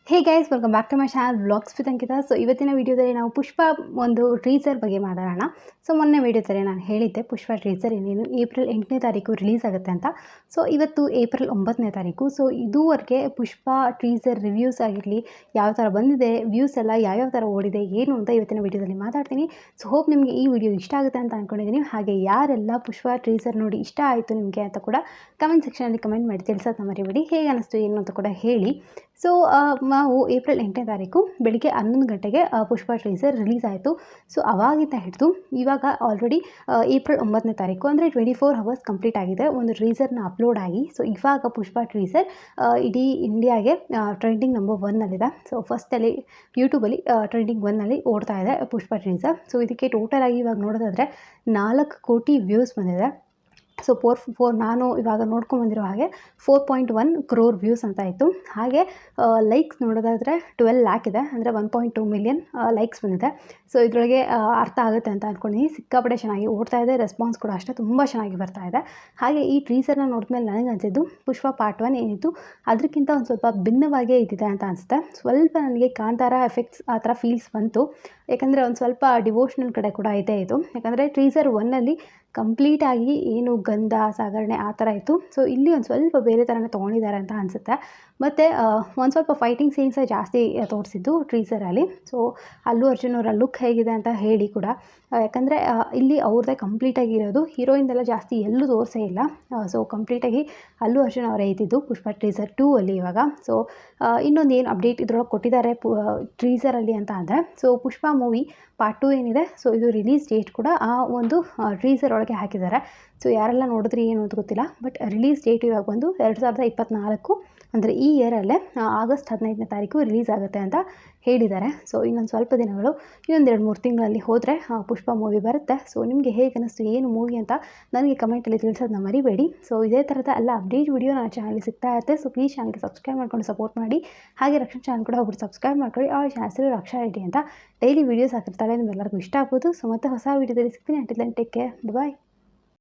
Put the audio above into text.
Hey guys welcome back to my channel blogs with Ankita. So ಇವತ್ತಿನ ವೀಡಿಯೋದಲ್ಲಿ ನಾವು ಪುಷ್ಪ ಒಂದು ಟೀಸರ್ ಬಗ್ಗೆ ಮಾತಾಡೋಣ. ಸೊ ಮೊನ್ನೆ ವೀಡಿಯೋದಲ್ಲಿ ನಾನು ಹೇಳಿದ್ದೆ ಪುಷ್ಪ ಟೀಸರ್ ಇನ್ನೇನು ಏಪ್ರಿಲ್ 8ನೇ ತಾರೀಕು ರಿಲೀಸ್ ಆಗುತ್ತೆ ಅಂತ. ಸೊ ಇವತ್ತು ಏಪ್ರಿಲ್ 9ನೇ ತಾರೀಕು. ಸೊ ಇದುವರೆಗೆ ಪುಷ್ಪ ಟೀಸರ್ ರಿವ್ಯೂಸ್ ಆಗಿರಲಿ, ಯಾವ ಥರ ಬಂದಿದೆ, ವ್ಯೂಸ್ ಎಲ್ಲ ಯಾವ್ಯಾವ ಥರ ಓಡಿದೆ ಏನು ಅಂತ ಇವತ್ತಿನ ವೀಡಿಯೋದಲ್ಲಿ ಮಾತಾಡ್ತೀನಿ. ಸೊ ಹೋಪ್ ನಿಮಗೆ ಈ ವಿಡಿಯೋ ಇಷ್ಟ ಆಗುತ್ತೆ ಅಂತ ಅಂದ್ಕೊಂಡಿದ್ದೀನಿ. ಹಾಗೆ ಯಾರೆಲ್ಲ ಪುಷ್ಪ ಟೀಸರ್ ನೋಡಿ ಇಷ್ಟ ಆಯಿತು ನಿಮಗೆ ಅಂತ ಕೂಡ ಕಮೆಂಟ್ ಸೆಕ್ಷನಲ್ಲಿ ಕಮೆಂಟ್ ಮಾಡಿ ತಿಳಿಸೋದನ್ನ ಮರಿಬೇಡಿ. ಹೇಗೆ ಅನ್ನಿಸ್ತು ಏನು ಅಂತ ಕೂಡ ಹೇಳಿ. ಸೊ ನಾವು ಏಪ್ರಿಲ್ 8ನೇ ತಾರೀಕು ಬೆಳಿಗ್ಗೆ 11 ಗಂಟೆಗೆ ಪುಷ್ಪ ಟೀಸರ್ ರಿಲೀಸ್ ಆಯಿತು. ಸೊ ಅವಾಗಿಂದ ಹಿಡಿದು ಇವಾಗ ಆಲ್ರೆಡಿ ಏಪ್ರಿಲ್ 9ನೇ ತಾರೀಕು ಅಂದರೆ 24 ಅವರ್ಸ್ ಕಂಪ್ಲೀಟ್ ಆಗಿದೆ ಒಂದು ಟೀಸರ್ನ ಅಪ್ಲೋಡ್ ಆಗಿ. ಸೊ ಇವಾಗ ಪುಷ್ಪ ಟೀಸರ್ ಇಡೀ ಇಂಡಿಯಾಗೆ ಟ್ರೆಂಡಿಂಗ್ ನಂಬರ್ 1ನಲ್ಲಿದೆ. ಸೊ ಫಸ್ಟಲ್ಲಿ ಯೂಟ್ಯೂಬಲ್ಲಿ ಟ್ರೆಂಡಿಂಗ್ 1ನಲ್ಲಿ ಓಡ್ತಾ ಇದೆ ಪುಷ್ಪ ಟೀಸರ್. ಸೊ ಇದಕ್ಕೆ ಟೋಟಲ್ ಆಗಿ ಇವಾಗ ನೋಡೋದಾದರೆ 4 ಕೋಟಿ ವ್ಯೂಸ್ ಬಂದಿದೆ. ಸೊ ನಾನು ಇವಾಗ ನೋಡ್ಕೊಂಬಂದಿರೋ ಹಾಗೆ 4.1 crore ವ್ಯೂಸ್ ಅಂತ ಇತ್ತು. ಹಾಗೆ ಲೈಕ್ಸ್ ನೋಡೋದಾದರೆ 12 lakh ಇದೆ, ಅಂದರೆ 1.2 million ಲೈಕ್ಸ್ ಬಂದಿದೆ. ಸೊ ಇದರೊಳಗೆ ಅರ್ಥ ಆಗುತ್ತೆ ಅಂತ ಅಂದ್ಕೊಂಡಿದ್ದೀನಿ. ಸಿಕ್ಕಾಪಟ್ಟೆ ಚೆನ್ನಾಗಿ ಓಡ್ತಾ ಇದೆ, ರೆಸ್ಪಾನ್ಸ್ ಕೂಡ ಅಷ್ಟೇ ತುಂಬ ಚೆನ್ನಾಗಿ ಬರ್ತಾ ಇದೆ. ಹಾಗೆ ಈ ಟೀಸರ್ನ ನೋಡಿದ್ಮೇಲೆ ನನಗೆ ಅನಿಸಿದ್ದು ಪುಷ್ಪ ಪಾರ್ಟ್ 1 ಏನಿತ್ತು ಅದಕ್ಕಿಂತ ಒಂದು ಸ್ವಲ್ಪ ಭಿನ್ನವಾಗೇ ಇದ್ದಿದೆ ಅಂತ ಅನಿಸುತ್ತೆ. ಸ್ವಲ್ಪ ನನಗೆ ಕಾಂತಾರ ಎಫೆಕ್ಟ್ಸ್ ಆ ಥರ ಫೀಲ್ಸ್ ಬಂತು. ಯಾಕಂದರೆ ಒಂದು ಸ್ವಲ್ಪ ಡಿವೋಷ್ನಲ್ ಕಡೆ ಕೂಡ ಇದೆ ಇದು. ಯಾಕಂದರೆ ಟೀಸರ್ 1ನಲ್ಲಿ ಕಂಪ್ಲೀಟಾಗಿ ಏನು ಗಂಧ ಸಾಗರಣೆ ಆ ಥರ ಇತ್ತು. ಸೊ ಇಲ್ಲಿ ಒಂದು ಸ್ವಲ್ಪ ಬೇರೆ ಥರನೇ ತೊಗೊಂಡಿದ್ದಾರೆ ಅಂತ ಅನಿಸುತ್ತೆ. ಮತ್ತು ಒಂದು ಸ್ವಲ್ಪ ಫೈಟಿಂಗ್ ಸೀನ್ಸೇ ಜಾಸ್ತಿ ತೋರಿಸಿದ್ದು ಟೀಸರಲ್ಲಿ. ಸೊ ಅಲ್ಲು ಅರ್ಜುನ್ ಅವರ ಲುಕ್ ಹೇಗಿದೆ ಅಂತ ಹೇಳಿ ಕೂಡ, ಯಾಕಂದರೆ ಇಲ್ಲಿ ಅವ್ರದ್ದೇ ಕಂಪ್ಲೀಟಾಗಿ ಇರೋದು, ಹೀರೋಯಿಂದೆಲ್ಲ ಜಾಸ್ತಿ ಎಲ್ಲೂ ತೋರಿಸೇ ಇಲ್ಲ. ಸೊ ಕಂಪ್ಲೀಟಾಗಿ ಅಲ್ಲು ಅರ್ಜುನ್ ಅವರೇ ಇದ್ದಿದ್ದು ಪುಷ್ಪ ಟೀಸರ್ 2 ಅಲ್ಲಿ ಇವಾಗ. ಸೊ ಇನ್ನೊಂದು ಏನು ಅಪ್ಡೇಟ್ ಇದರೊಳಗೆ ಕೊಟ್ಟಿದ್ದಾರೆ ಟೀಸರಲ್ಲಿ ಅಂತ ಅಂದರೆ, ಸೊ ಪುಷ್ಪ ಮೂವಿ ಪಾರ್ಟ್ 2 ಏನಿದೆ, ಸೊ ಇದು ರಿಲೀಸ್ ಡೇಟ್ ಕೂಡ ಆ ಒಂದು ಟೀಸರ್ ಒಳಗೆ ಹಾಕಿದ್ದಾರೆ. ಸೊ ಯಾರೆಲ್ಲ ನೋಡಿದ್ರಿ ಏನು ಅಂತ ಗೊತ್ತಿಲ್ಲ, ಬಟ್ ರಿಲೀಸ್ ಡೇಟ್ ಇವಾಗ ಬಂದು 2024 ಅಂದರೆ ಈ ಇಯರಲ್ಲೇ ಆಗಸ್ಟ್ 15ನೇ ತಾರೀಕು ರಿಲೀಸ್ ಆಗುತ್ತೆ ಅಂತ ಹೇಳಿದ್ದಾರೆ. ಸೊ ಇನ್ನೊಂದು ಸ್ವಲ್ಪ ದಿನಗಳು, ಇನ್ನೊಂದು 2-3 ತಿಂಗಳಲ್ಲಿ ಹೋದರೆ ಪುಷ್ಪ ಮೂವಿ ಬರುತ್ತೆ. ಸೊ ನಿಮಗೆ ಹೇಗೆ ಅನ್ನಿಸ್ತು ಏನು ಮೂವಿ ಅಂತ ನನಗೆ ಕಮೆಂಟಲ್ಲಿ ತಿಳಿಸೋದನ್ನ ಮರಿಬೇಡಿ. ಸೊ ಇದೇ ಥರದ ಎಲ್ಲ ಅಪ್ಡೇಟ್ ವಿಡಿಯೋ ನನ್ನ ಚಾನಲ್ಗೆ ಸಿಗ್ತಾ ಇರುತ್ತೆ. ಸೊ ಪ್ಲೀಸ್ ಚಾನಲ್ಗೆ ಸಬ್ಸ್ಕ್ರೈಬ್ ಮಾಡ್ಕೊಂಡು ಸಪೋರ್ಟ್ ಮಾಡಿ. ಹಾಗೆ ರಕ್ಷಣಾ ಚಾನಲ್ ಕೂಡ ಒಬ್ಬರು ಸಬ್ಸ್ಕ್ರೈಬ್ ಮಾಡ್ಕೊಳ್ಳಿ. ಅವಳ ಚಾನಲ್ ಹೆಸರು ರಕ್ಷಾ ರೆಡ್ಡಿ ಅಂತ. ಡೈಲಿ ವೀಡಿಯೋಸ್ ಹಾಕಿರ್ತಾಳೆ, ನಿಮ್ಮೆಲ್ಲರಿಗೂ ಇಷ್ಟ ಆಗ್ಬೋದು. ಸೊ ಮತ್ತೆ ಹೊಸ ವೀಡಿಯೋದಲ್ಲಿ ಸಿಗ್ತೀನಿ. ಅಂಟಿಲ್ ದೆನ್ ಟೇಕ್ ಕೇರ್, ಬಾಯ್.